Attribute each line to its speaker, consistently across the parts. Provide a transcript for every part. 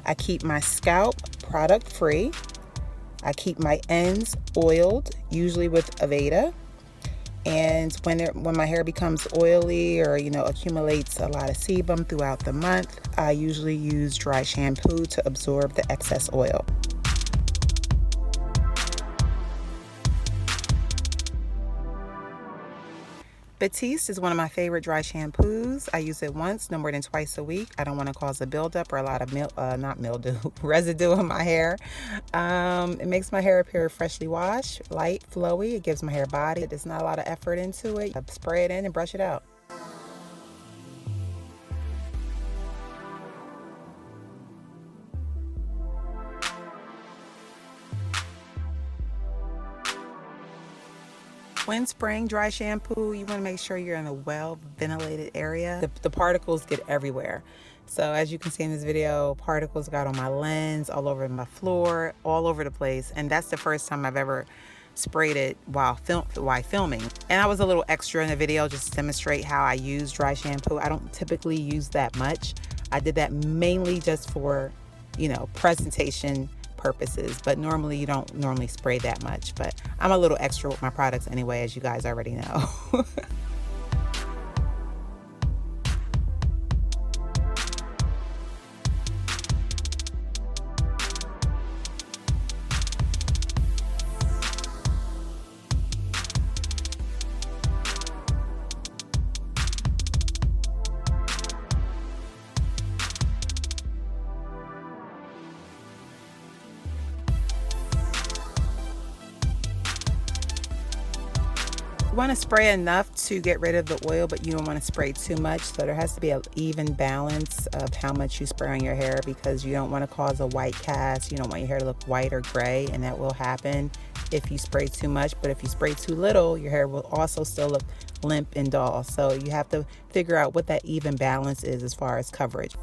Speaker 1: I keep my scalp product free. I keep my ends oiled, usually with Aveda. And when my hair becomes oily or, accumulates a lot of sebum throughout the month, I usually use dry shampoo to absorb the excess oil. Batiste is one of my favorite dry shampoos. I use it once, no more than twice a week. I don't want to cause a buildup or a lot of residue in my hair. It makes my hair appear freshly washed, light, flowy. It gives my hair body. There's not a lot of effort into it. I spray it in and brush it out. When spraying dry shampoo, you want to make sure you're in a well-ventilated area. The particles get everywhere. So as you can see in this video, particles got on my lens, all over my floor, all over the place. And that's the first time I've ever sprayed it while filming. And I was a little extra in the video just to demonstrate how I use dry shampoo. I don't typically use that much. I did that mainly just for, presentation purposes, but normally you don't normally spray that much. But I'm a little extra with my products anyway, as you guys already know. You want to spray enough to get rid of the oil, but you don't want to spray too much. So there has to be an even balance of how much you spray on your hair, because you don't want to cause a white cast. You don't want your hair to look white or gray, and that will happen if you spray too much. But if you spray too little, your hair will also still look limp and dull. So you have to figure out what that even balance is as far as coverage.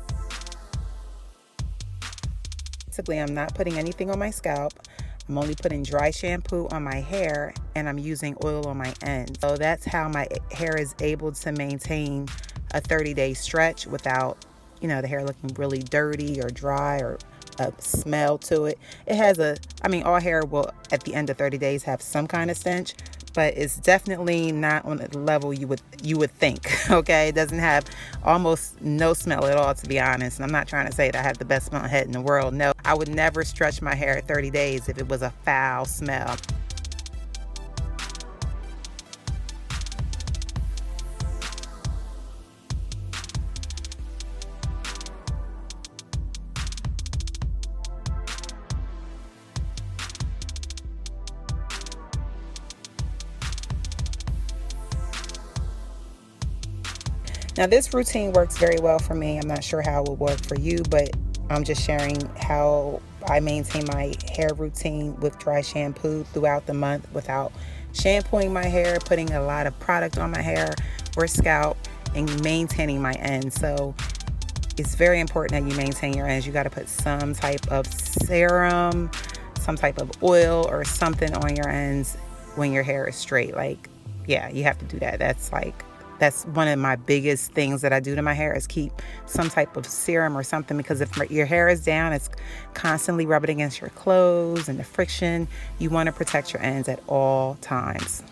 Speaker 1: Basically, I'm not putting anything on my scalp. I'm only putting dry shampoo on my hair, and I'm using oil on my ends. So that's how my hair is able to maintain a 30-day stretch without, the hair looking really dirty or dry or a smell to it. It has all hair will at the end of 30 days have some kind of stench, but it's definitely not on the level you would think. Okay, it doesn't have almost no smell at all, to be honest. And I'm not trying to say that I have the best smelling head in the world. No, I would never stretch my hair at 30 days if it was a foul smell. Now this routine works very well for me. I'm not sure how it will work for you, but I'm just sharing how I maintain my hair routine with dry shampoo throughout the month without shampooing my hair, putting a lot of product on my hair or scalp, and maintaining my ends. So it's very important that you maintain your ends. You got to put some type of serum, some type of oil or something on your ends when your hair is straight. Yeah, you have to do that. That's one of my biggest things that I do to my hair, is keep some type of serum or something, because if your hair is down, it's constantly rubbing against your clothes and the friction. You want to protect your ends at all times.